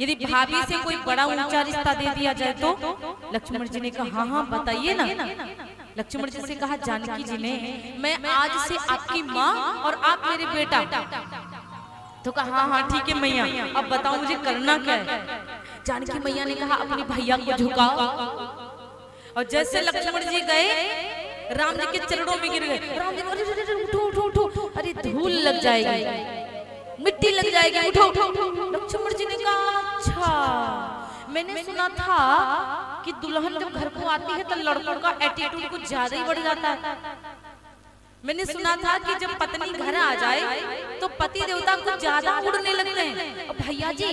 यदि भाभी से कोई बड़ा ऊंचा रिश्ता दे दिया जाए तो लक्ष्मण जी ने कहा हाँ हाँ बताइए ना। लक्ष्मण जी से कहा जानकी जी ने मैं आज से आपकी माँ और आप मेरे बेटा। तो कहा हाँ हाँ ठीक है मैया, अब बताओ मुझे करना क्या है। जानकी मैया ने कहा अपने भैया को झुकाओ। और जैसे लक्ष्मण जी गए राम जी के चरणों में गिर गए। राम जी उठो उठो उठो, अरे धूल लग जाएगी, मिट्टी लग जाएगी, उठो। लक्ष्मण जी ने कहा अच्छा, मैंने सुना था कि दुल्हन जब घर को आती है तो लड़कों का एटीट्यूड कुछ ज्यादा ही बढ़ जाता है। मैंने सुना था कि जब पत्नी घर आ जाए तो पति देवता कुछ ज्यादा उड़ने लगते हैं। और भैया जी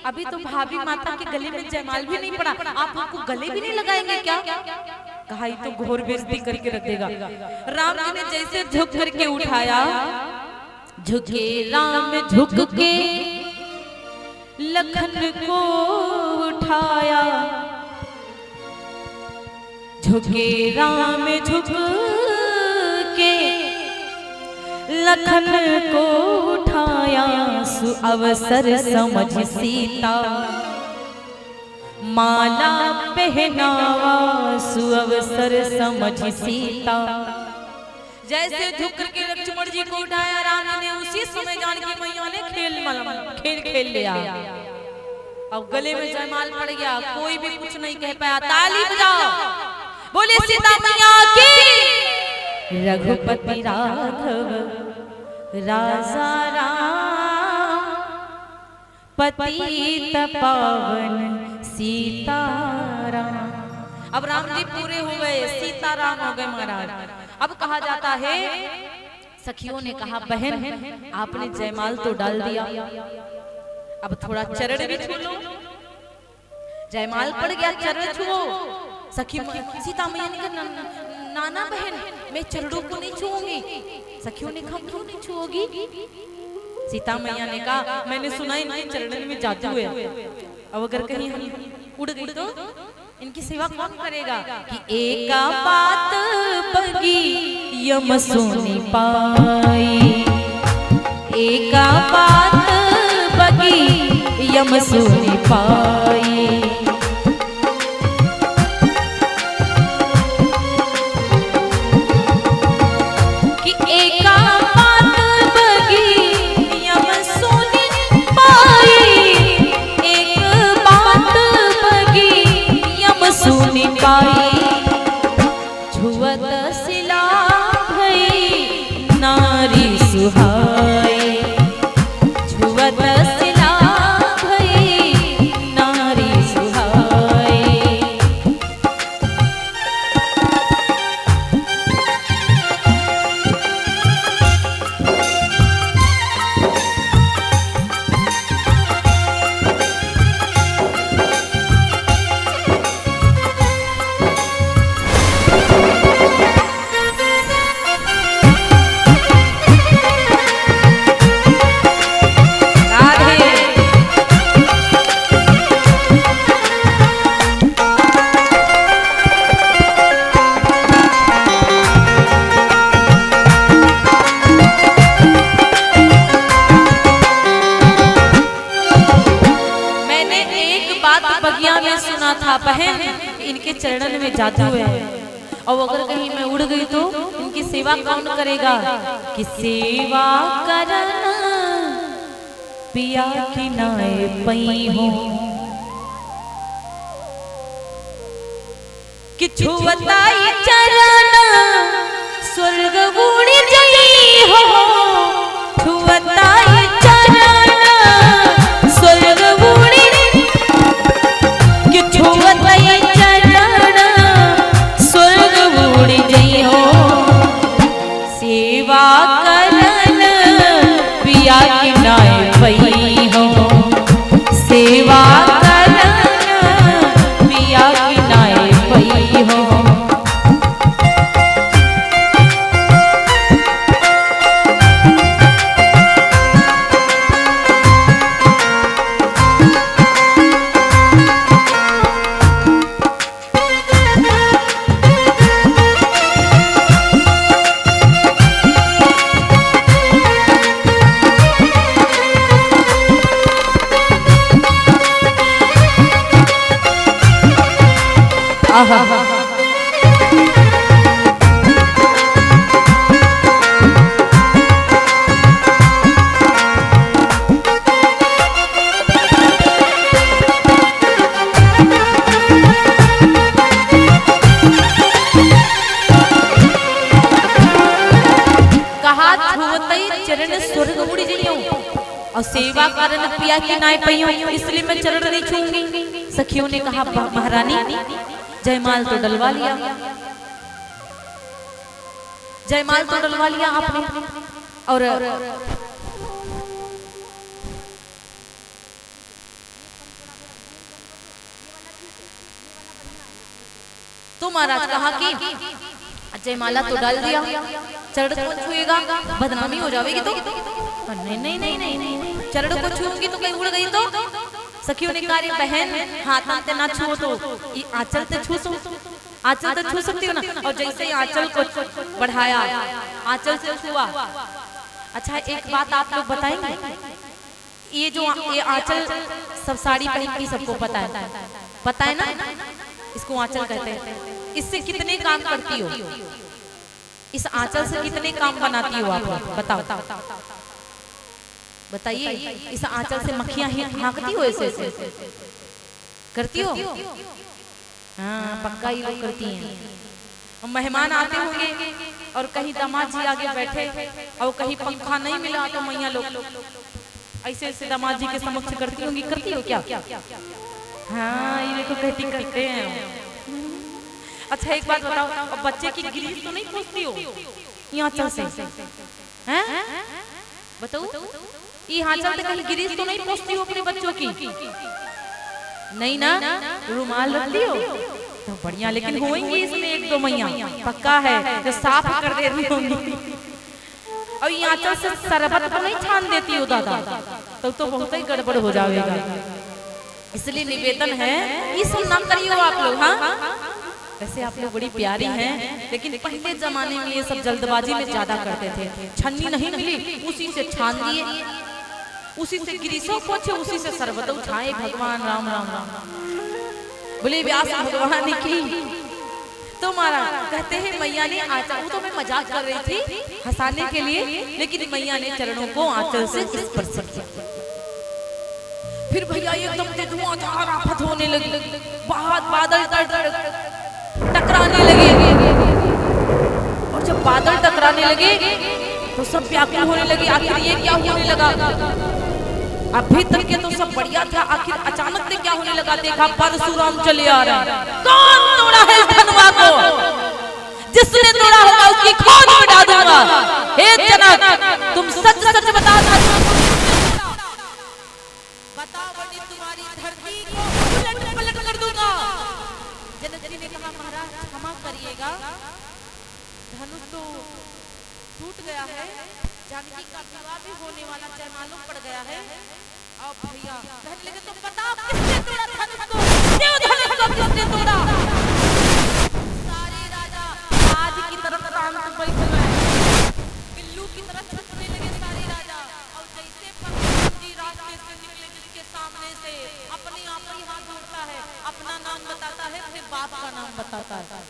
अभी तो भाभी माता के गले में जयमाल भी नहीं पड़ा, आप हमको गले भी नहीं लगाएंगे क्या? कहा ये तो घोर बेइज्जती करके रख देगा। राम जी ने जैसे झुक करके उठाया, झुके राम झुक के लखन को उठाया, झुके राम झुक के लखन को उठाया। सुअवसर समझ सीता माला पहनावा, सुअवसर समझ सीता। जैसे झुक करके लक्ष्मण जी को उठाया राम जी ने, उसी समय जानकी मैया ने खेल खेल लिया। अब गले में जयमाल पड़ गया, कोई भी कुछ नहीं कह पाया। ताली बजाओ, बोले सीता मैया की। रघुपति राघव राजा राम, पतित पावन सीताराम। अब राम जी पूरे हो गए, सीताराम हो गए महाराज। अब कहा जाता है सखियों ने कहा बहन आपने जयमाल तो डाल दिया, अब थोड़ा चरण भी छू लो। जयमाल पड़ गया, चरण छुओ। सखी सीता मैया ने कहा नाना बहन मैं चरणों को नहीं छूऊंगी। सखियों ने कहा क्यों नहीं छुओगी? सीता मैया ने कहा मैंने सुना इनके चरणों में जादू है, अब अगर कहीं हम उड़ गई तो इनकी सेवा कौन करेगा? कि एका बात बगी यम सुनी पाई, एका बात बगी यम सुनी पाई। कि एका बात बगी यम सुनी पाई, एक बात बगी यम सुनी पाई। छुअत सिला भई नारी सुहाई, छुअत सिला भई नारी सुहाई। बहन इनके चरणन में जादू है, और अगर कहीं मैं उड़ गई तो इनकी सेवा कौन करेगा? कि सेवा करना पिया की नाए पई हो, कि छुअताई चरण स्वर्ग उड़ जई हो, छुअताई चरण स्वर्ग उड़, छुअताई चरण स्वर्ग उड़ जई हो। सेवा करन पिया की नाए पई हो, सेवा करन पिया की नाए पई हो। आहा चरण स्वर्ग उड़ जइयो और सेवा कारण पिया की नाय पइयो, इसलिए मैं चरण नहीं छूंगी। सखियों ने कहा महारानी जयमाल तो डलवा लिया, जयमाल तो डलवा लिया आपने, और तो महाराज कहा कि जयमाला तो डाल दिया, चरण को छुएगा बदनामी हो जाएगी तो नहीं नहीं नहीं नहीं नहीं, चरण को छूऊंगी तो कहीं उड़ गई तो। सखियों ने कहा बहन हाथ हाथ ना छुओ तो आंचल से छू, आंचल से छू सकती हो ना। और जैसे ही आंचल को बढ़ाया, आंचल से छुआ। अच्छा एक बात आप लोग बताएंगे, ये जो ये आंचल सब साड़ी पहनती सबको पता है ना, इसको आंचल कहते हैं। इससे कितने काम करती हो, इस आंचल से कितने काम बनाती हो आप लोग बताओ, बताइए। इस आंचल से मक्खियां हाँकती हो, ऐसे ऐसे करती हो? हाँ पक्का ही लोग करती हैं। मेहमान आते होंगे और कहीं दामाद जी आगे बैठे और कहीं पंखा नहीं मिला तो मैया लोग ऐसे ऐसे दामाद जी के समक्ष करती होंगी, करती हो क्या? हाँ ये देखो कहती करते हैं। अच्छा एक बात बताओ, अब बच्चे की गिरीश तो नहीं पूछती हो यहाँ चल से, हैं बताओ, ये यहाँ चलते कहीं गिरीश तो नहीं पूछती हो अपने बच्चों की? नहीं ना, रुमाल रखती हो तो बढ़िया, लेकिन होंगी इसमें एक दो मैया पक्का है जो साफ कर दे रही होंगी। और यहाँ चल से शरबत तो नहीं छान देती हो दादा, तब तो बहुत ही गड़बड़ हो जाएगा। इसलिए निवेदन है ये सब ना करियो आप लोग। हाँ वैसे आप लोग बड़ी प्यारी हैं, लेकिन पहले जमाने में ये सब जल्दबाजी में ज्यादा करते थे। छन्नी नहीं मिली उसी से छान दिए, उसी से गिरीशों पोछे, उसी से शरबत उठाए। भगवान राम राम राम बोले व्यास भगवान की। तो महाराज कहते हैं मैया ने आंचल, वो तो मैं मजाक कर रही थी हंसाने के लिए, लेकिन मैया ने चरणों को आंचल से स्पर्श किया। फिर भैया एकदम से धुआंधार आफत होने लगी, बहुत बादल टकराने लगे, और जब बादल टकराने लगे तो सब व्याकुल होने लगे। आखिर ये क्या होने लगा? अभी तक के तो सब बढ़िया था, आखिर अचानक से क्या होने लगा? देखा परशुराम चले आ रहा। कौन तोड़ा है धनुआ को? जिसने तोड़ा होगा उसकी खोज मिटा दूंगा। हे जनक तुम सच सच बता, बताओ वरना तुम्हारी धरती को उलट पलट कर दूंगा। जनक जी ने कहा महाराज क्षमा करिएगा, धनुष तो टूट गया है, जानकी का विवाह भी होने वाला, जयमाला पड़ गया है। अब भैया कहने लगे तो बताओ किसने तोड़ा धनुष को? क्यों धनुष को किसने तोड़ा? सारे राजा आज की तरफ शांत बैठे हैं, बिल्लू की तरफ छुपने लगे सारे राजा। और जैसे परशुराम जी रास्ते से निकले, जिसके सामने से अपने आप ही हाथ जोड़ता है, अपना नाम बताता है, अपने बाप का नाम बताता है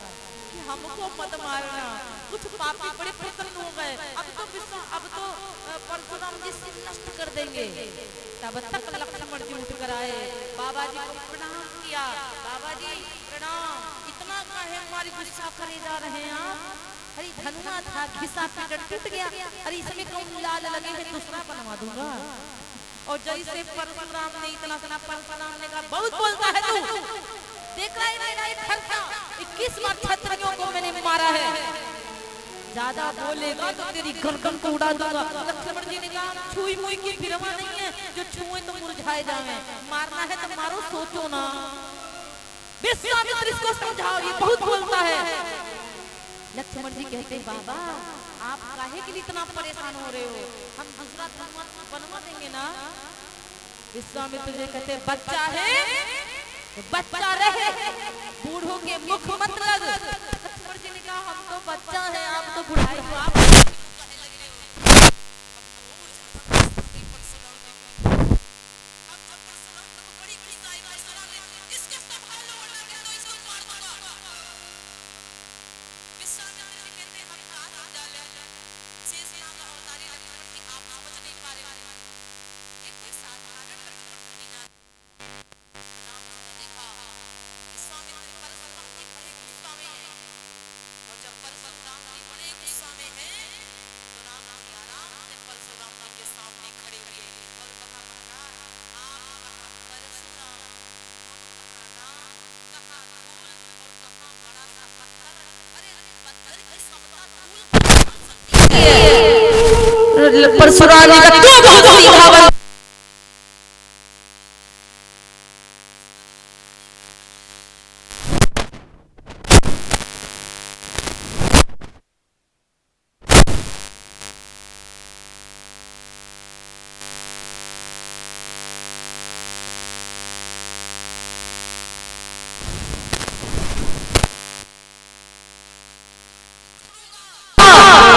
कि हमको मत मारना। कुछ पापी बड़े प्रसन्न हो गए, अब तो परशुराम जी से नष्ट कर देंगे। तब तक लक्ष्मण जी उठ कर आए, बाबा जी को प्रणाम किया। बाबा जी प्रणाम, इतना काहे हमारी गुस्सा करे जा रहे हैं आप? अरे धनुआ था, घिसा पीट टूट गया, अरे इसमें कौन लाल लगे हैं, दूसरा बनवा दूंगा। और जैसे परशुराम ने इतना सुना, परशुराम ने कहा बहुत बोलता है तू, देख रहा है मेरा ये खर्चा 21 बार क्षत्रियों को मैंने मारा है, ज्यादा बोलेगा तो तेरी गर्दन को उड़ा दूंगा। लक्ष्मण जी ने कहा छुई मुई की फिरमा नहीं है जो छुए तो मुरझाए जावे, मारना है तो मारो, सोचो ना। विश्वामित्र इसको समझाओ, ये बहुत बोलता है। लक्ष्मण जी कहते बाबा आप काहे के लिए इतना परेशान हो रहे हो, हम दूसरा धनुआ बनवा देंगे ना। विश्वामित्र जी कहते बच्चा है तो बच्चा रहे, बूढ़ों के मुख मत लग। लक्ष्मण जी ने कहा हम तो बच्चा है, आप तो बुढ़ाई हो, आप परशुराम जी का तू बहुत सीधा बन।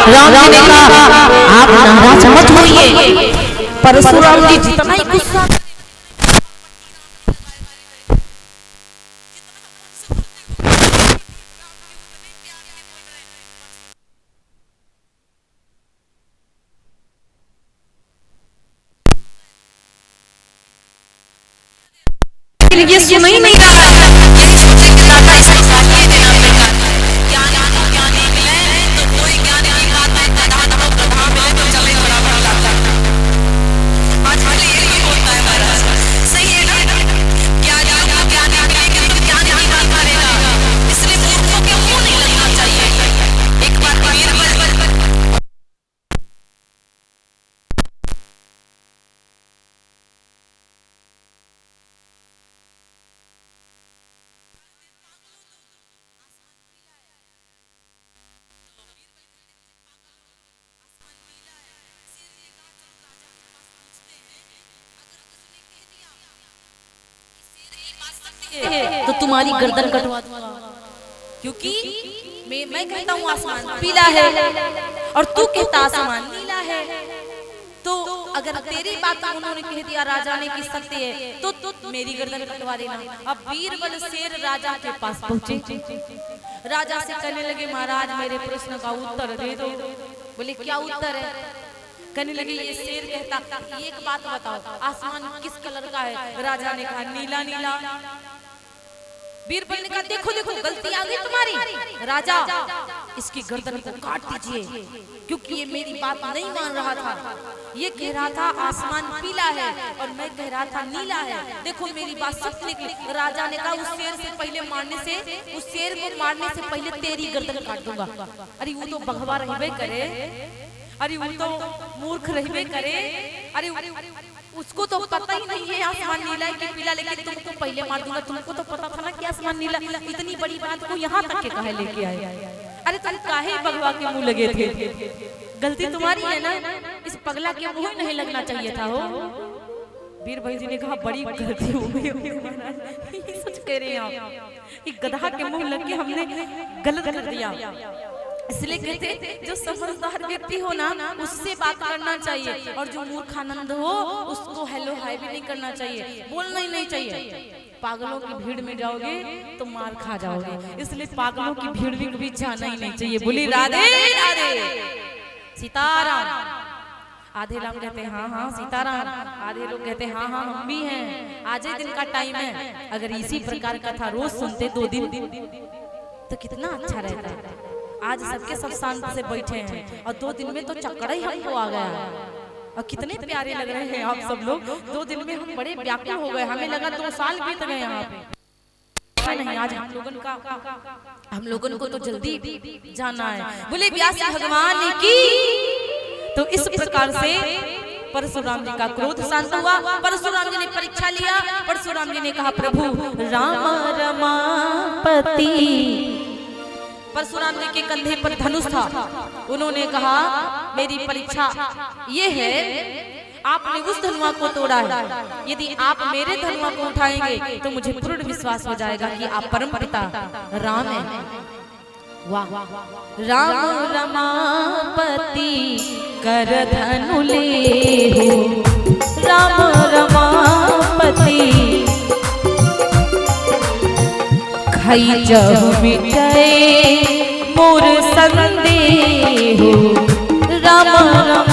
राम जी ने कहा आप नाराज मत होइए। परशुराम जी जितना ही गुस्सा ये सुन ही नहीं रहा है। यही सोचे कि दादा इसको सालिए देना बेकार ज्ञान ज्ञान मिले तो कोई ज्ञान की बात है। गधा मिले तो चले बराबर लाता। आज वाले ये होता है महाराज, सही है ना? ज्ञान मिले तो ज्ञान की बात करेगा, इसलिए मूर्खों के मुंह नहीं लगना चाहिए। एक बार तो तुम्हारी गर्दन कटवा दूंगा, क्योंकि मैं कहता हूँ आसमान पीला है और तू कहता आसमान नीला है। तो अगर तेरी बात उन्होंने कह दिया राजा ने की सकती है तो मेरी गर्दन कटवा देना। अब बीरबल शेर राजा के पास पहुंचे, राजा से कहने लगे महाराज मेरे प्रश्न का उत्तर दे दो। बोले क्या उत्तर है? कहने लगे ये शेर कहता एक बात बताओ आसमान किस कलर का है? राजा ने कहा नीला नीला। बीरबल ने कहा देखो देखो गलती आ गई तुम्हारी, राजा इसकी गर्दन को काट दीजिए, क्योंकि ये मेरी बात नहीं मान रहा था। ये कह रहा था आसमान पीला है और मैं कह रहा था नीला है। देखो मेरी बात सच निकली। राजा ने कहा उस शेर से पहले मारने से, उस शेर को मारने से पहले तेरी गर्दन काट दूंगा। अरे वो तो भगवा रहबे करे, अरे वो तो मूर्ख रहबे करे, अरे उसको तो पता ही नहीं है आसमान नीला है कि पीला, लेकिन तुमको पहले मार दूंगा। तुमको तो पता था ना कि आसमान नीला। इतनी बड़ी बात को यहाँ तक के काहे लेके आए? अरे तुम काहे भगवा के मुंह लगे थे? गलती तुम्हारी है ना, इस पगला के मुंह नहीं लगना चाहिए था। हो बीरबल जी ने कहा बड़ी गलती हो गई। सच कह रहे हैं आप, एक गधा के मुंह लग के हमने गलत कर दिया। इसलिए कहते जो समझदार व्यक्ति हो ना उससे बात करना चाहिए, और जो मूर्खानंद हो उसको हेलो हाय भी नहीं करना चाहिए, बोलना ही नहीं चाहिए। पागलों की भीड़ में जाओगे तो मार खा जाओगे, इसलिए पागलों की भीड़ में कभी जाना ही नहीं चाहिए। बोली राधे राधे सीताराम। आधे लोग कहते हैं हाँ हाँ सीताराम, आधे लोग कहते हैं हाँ हाँ हम भी हैं, आज ही दिन का टाइम है। अगर इसी प्रकार कथा रोज सुनते 2 दिन तो कितना अच्छा रहता है। आज सबके सब शांत से बैठे हैं और 2 दिन में तो चक्कर ही हमको आ गया है। और कितने प्यारे लग रहे हैं आप सब लोग। 2 दिन में हम बड़े व्याकुल हो गए, हमें लगा 2 साल बीत गए यहाँ पे। नहीं आज हम लोगन को तो जल्दी जाना है। बोले व्यास भगवान की। तो इस प्रकार से परशुराम जी का क्रोध शांत हुआ। परशुराम जी ने परीक्षा लिया। परशुराम जी ने कहा प्रभु राम रमापति। परशुराम जी के कंधे पर धनुष था। उन्होंने कहा मेरी परीक्षा ये है, आपने उस धनुआ को तोड़ा है, यदि आप मेरे धनुआ को उठाएंगे तो मुझे पूर्ण विश्वास हो जाएगा कि आप परम पिता राम हैं। वाह राम रमापति कर धनु ले, राम रमापति खई जहु मिटाए मोर संदेह, राम राम।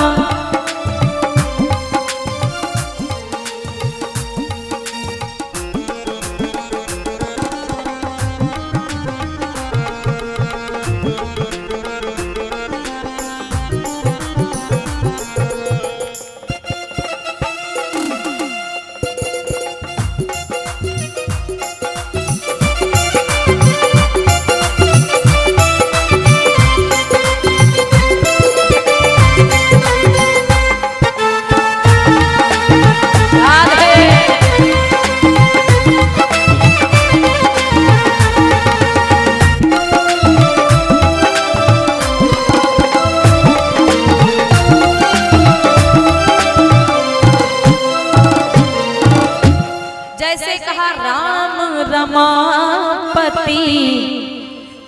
राम रमापति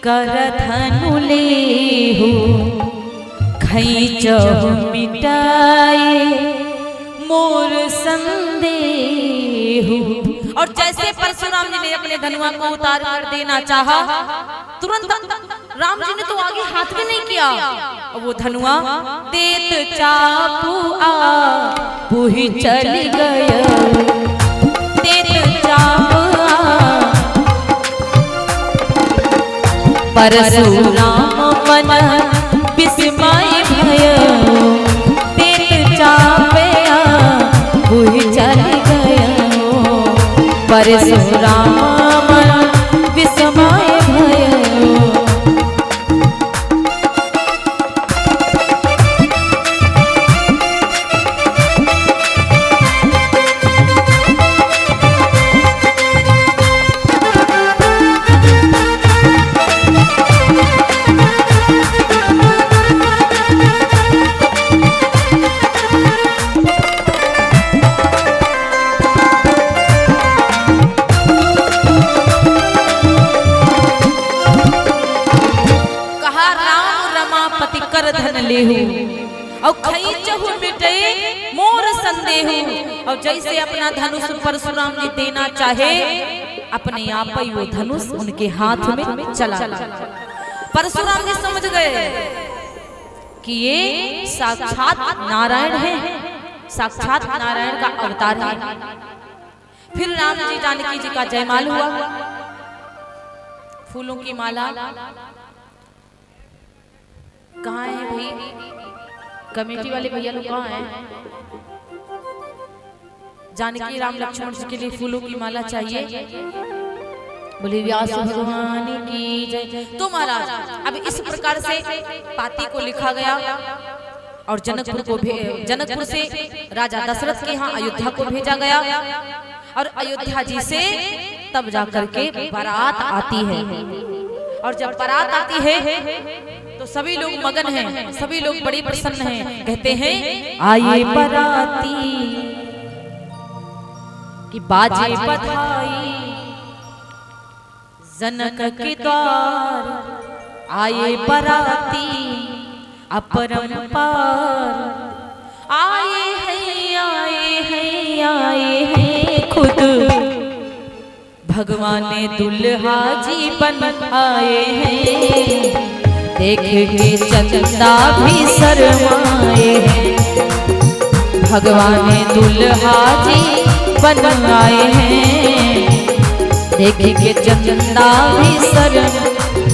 कर धनु लेहु खैचहु मिटाए मोर संदेहु। और जैसे परशुराम जी ने अपने धनुआ को उतार कर देना चाहा, तुरंत राम जी ने तो आगे हाथ भी नहीं किया, और वो धनुआ देत चापू आ ही चल गया, देत चापू आ परशुराम मन विस्मय भय, देत चापे आ ही चल गया, परशुराम विस्मय भय। और खैचहु मिटे मोर संदेहु। और जैसे अपना धनुष परशुराम जी देना चाहे, अपने आप ही वो धनुष उनके हाथ में चला। परशुराम जी समझ गए कि ये साक्षात नारायण है, साक्षात नारायण का अवतार है। फिर राम जी जानकी जी का जयमाल हुआ, फूलों की माला कहाँ है भाई? कमेटी वाले भैया लोग कहाँ हैं? जानकी राम लक्ष्मण जी के लिए फूलों की माला चाहिए। बोले व्यास भगवान की जय। तो महाराज अब इस प्रकार से पाती को लिखा गया और जनकपुर से राजा दशरथ के यहाँ अयोध्या को भेजा गया। और अयोध्या जी से तब जाकर के बारात आती है। और जब बारात आती है तो सभी लोग मगन हैं, सभी लोग बड़ी प्रसन्न हैं। कहते हैं आइए बाराती कि बाजे बधाई जनक के द्वार, आए बाराती अपरंपार, आए हैं खुद भगवान दुल्हा जी बन आए हैं। देख के चंदा भी शर्माए हैं, भगवान दुल्हा जी बन आए हैं। देख के चंदा भी शर्माए।